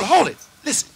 hold it. Listen.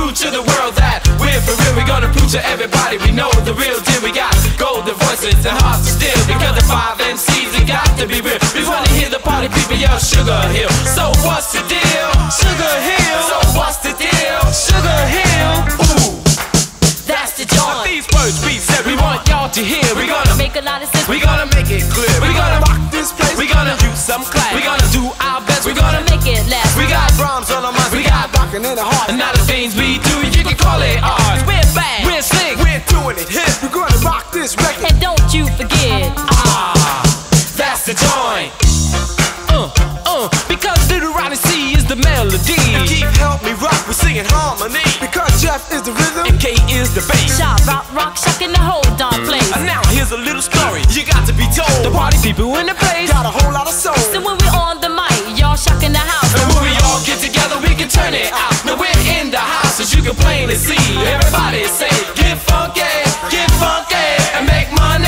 prove to the world that we're for real. We're gonna prove to everybody we know the real deal. We got golden voices and hearts to steal, because the 5 MCs have got to be real. We wanna hear the party people yell Sugar Hill. So what's the deal? Sugar Hill. So what's the deal? Sugar Hill. Ooh, that's the joint. These words we said we want y'all to hear. We're gonna make a lot of sense. We're gonna make it clear. We're gonna rock this place. We're gonna use some class. We're gonna do our best. We're gonna make it last. We got rhymes on our minds. We got rockin' in the heart. And now the things we do, you can call it ours. We're bad. We're slick. We're doing it hip. We're gonna rock this record. And don't you forget, that's the joint. Because Little Ronnie C is the melody. And Keith help me rock, we're singing harmony. Because Jeff is the rhythm and K is the bass. Sha rock, shocking the whole darn place. And now here's a little story you got to be told. The party people in the place got a whole lot of soul. So when we're on the mic, y'all shocking the house. And when we all get together, we can turn it out. Now we're in the house, as you can plainly see. Everybody say, get funky, and make money,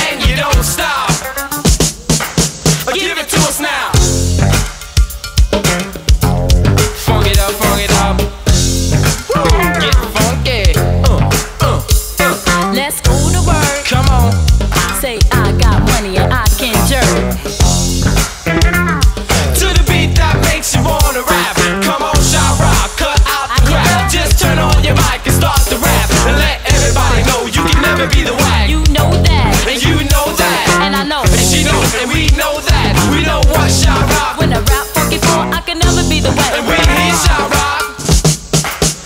and you don't stop. Give it to us now. Funk it up. Get funky. Let's go to work. Come on. Say I got money and I can jerk. To the beat that makes you wanna rap. Come on, shout rock, cut out the crap. Just turn on your mic and start the rap. And let everybody know you can never be the whack. You know that. And you know that. And I know. And she knows and we know that. We know what shout rock. When I rap funky for, I can never be the whack. And we hear shout rock.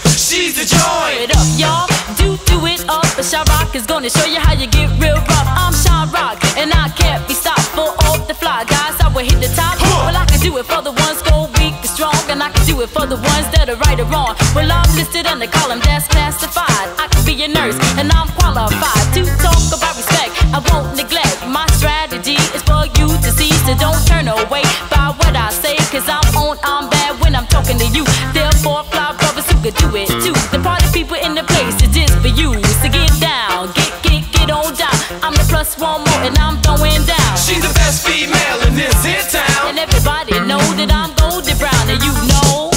She's the joint. It up, y'all. Do it up. But Sha Rock is gonna show you how you get real rough. I'm Sha Rock, and I can't be stopped. Full off the fly, guys, I will hit the top. Well, I can do it for the ones go weak and strong, and I can do it for the ones that are right or wrong. Well, I'm listed on the column that's classified. I can be a nurse, and I'm qualified to talk about respect. I won't neglect. My strategy is for you to see, so don't turn away by what I say, cause I'm bad when I'm talking to you. Therefore, fly brothers who could do it too. The party people in the place is just for you. So get down, get on down. I'm the plus one more and I'm throwing down. She's the best female in this here town. And everybody know that I'm golden brown, and you know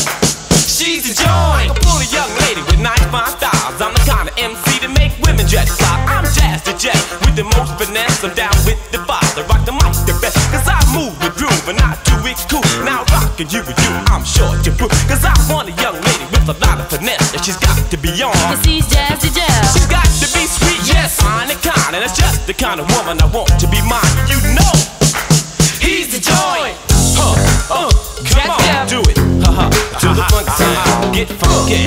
she's the joint. A fully young lady with nice fine styles. I'm the kind of MC to make women dress fly. I'm Jazz the Jet with the most finesse. I'm down with the father, rock the mic the best. Cause I move with groove and I do it cool. Now rockin' you with you, I'm sure to prove. Cause I want a young lady with a lot of finesse, and she's got to be on. cause she's Jazz the Jet. She's got to be sweet, yes, fine and kind. And that's just the kind of woman I want to be mine. You know, he's the joint. Come on, do it. To the funk sound. Get funky,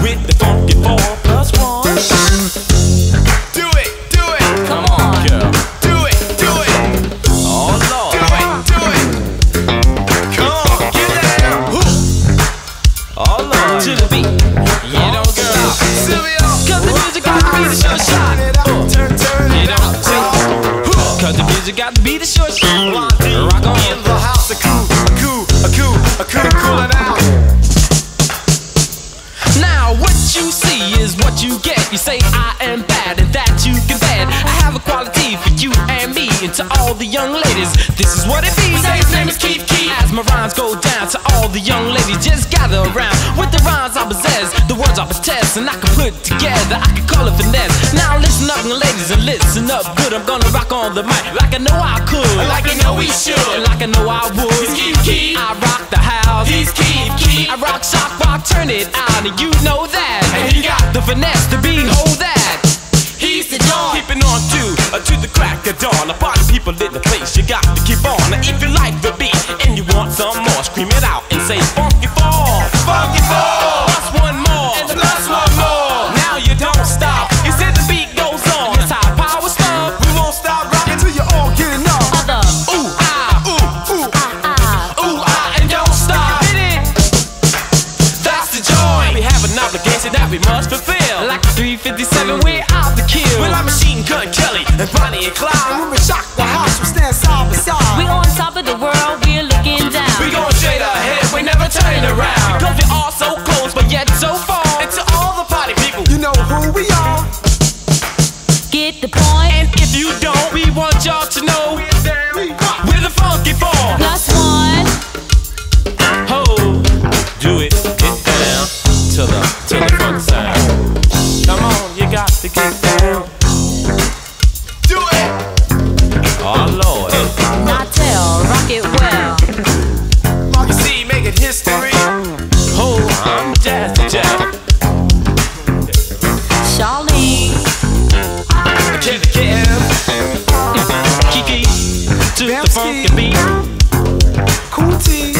with the funky 4+1. Do it. Come on, girl. Do it. Oh Lord. Do it. Come on, get down. Oh Lord. To the beat. You don't girl. Cause the music got to be the short shot. You don't see. Cause the music got to be the short shot. Rock on. In the house, a cool it out. Now what you see is what you get. You say I am bad and that you can bet. I have a quality for you and me, and to all the young ladies, this is what it be. Say his name is Keith. As my rhymes go down to all the young ladies, just gather around with the rhymes I possess, the words I possess, and I can put together, I can call it finesse. Now listen up, ladies, and listen up good. I'm gonna rock on the mic like I know I could, like I know we should, like I know I would. He's Keith. I rock the house. He's Keith. I rock, shock, rock, turn it out, and you know that. And he got the finesse to behold that. He's the dawn. Keeping on to the crack of dawn. The party people in the place, you got to keep on. Now if you like the beat and you want some more, scream it out and say funky fall. Funky fall. Plus one more. And plus one more. Now you don't stop. You said the beat goes on. It's high power stuff. We won't stop rocking till you all get enough. other. Ooh, ah, ooh, ooh, ah, and don't stop. Hit it. That's the joint. We have an obligation that we must fulfill. Like a 357, we're out to kill. Well, I'm Machine Gun Kelly and Bonnie and Clyde. And when we shock the house, we stand side by side. We on top of the world, we're looking down. We gon' straight ahead, we never turn around. Because we're all so close, but yet so far. And to all the party people, you know who we are. Get the point. And if you don't, we want y'all to know we're the funky four. Plus one. Ho, do it, get down. Jazzy Jeff, Charlene, Kevin Kev, Kiki, to the funky beat. Cool T.